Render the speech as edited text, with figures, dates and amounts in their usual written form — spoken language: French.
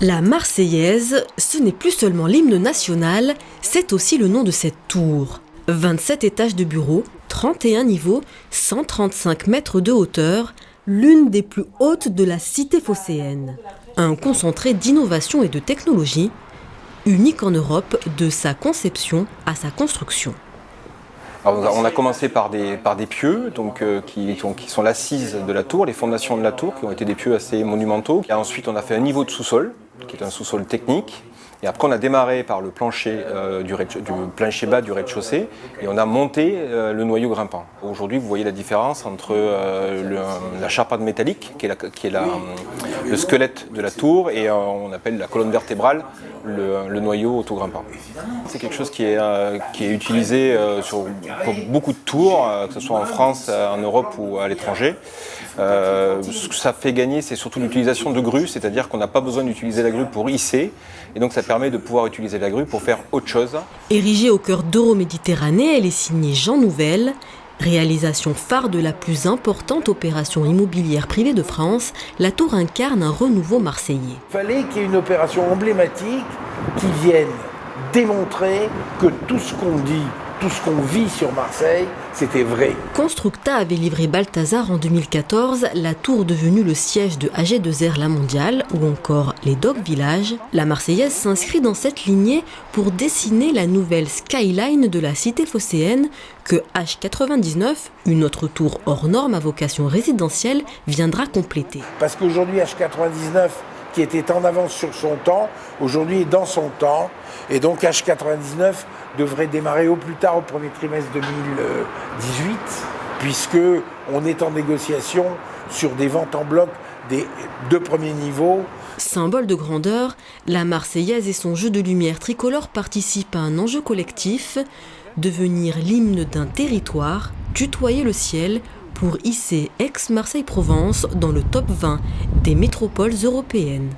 La Marseillaise, ce n'est plus seulement l'hymne national, c'est aussi le nom de cette tour. 27 étages de bureaux, 31 niveaux, 135 mètres de hauteur, l'une des plus hautes de la cité phocéenne. Un concentré d'innovation et de technologie, unique en Europe de sa conception à sa construction. Alors, on a commencé par des pieux qui sont l'assise de la tour, les fondations de la tour, qui ont été des pieux assez monumentaux. Et ensuite, on a fait un niveau de sous-sol, qui est un sous-sol technique. Et après, on a démarré par le plancher du plancher bas du rez-de-chaussée et on a monté le noyau grimpant. Aujourd'hui, vous voyez la différence entre la charpente métallique, qui est le squelette de la tour, et on appelle la colonne vertébrale le noyau autogrimpant. C'est quelque chose qui est utilisé pour beaucoup de tours, que ce soit en France, en Europe ou à l'étranger. Ce que ça fait gagner, c'est surtout l'utilisation de grues, c'est-à-dire qu'on n'a pas besoin d'utiliser la grue pour hisser, et donc ça permet de pouvoir utiliser la grue pour faire autre chose. Érigée au cœur d'Euroméditerranée, elle est signée Jean Nouvel. Réalisation phare de la plus importante opération immobilière privée de France, la tour incarne un renouveau marseillais. Il fallait qu'il y ait une opération emblématique qui vienne démontrer que tout ce qu'on dit, tout ce qu'on vit sur Marseille, c'était vrai. Constructa avait livré Balthazar en 2014, la tour devenue le siège de AG2R La Mondiale ou encore les Dock Village. La Marseillaise s'inscrit dans cette lignée pour dessiner la nouvelle skyline de la cité phocéenne que H99, une autre tour hors norme à vocation résidentielle, viendra compléter. Parce qu'aujourd'hui H99, qui était en avance sur son temps, aujourd'hui est dans son temps. Et donc H99 devrait démarrer au plus tard au premier trimestre 2018, puisqu'on est en négociation sur des ventes en bloc des 2 premiers niveaux. Symbole de grandeur, la Marseillaise et son jeu de lumière tricolore participent à un enjeu collectif, devenir l'hymne d'un territoire, tutoyer le ciel pour hisser Aix-Marseille-Provence dans le top 20 des métropoles européennes.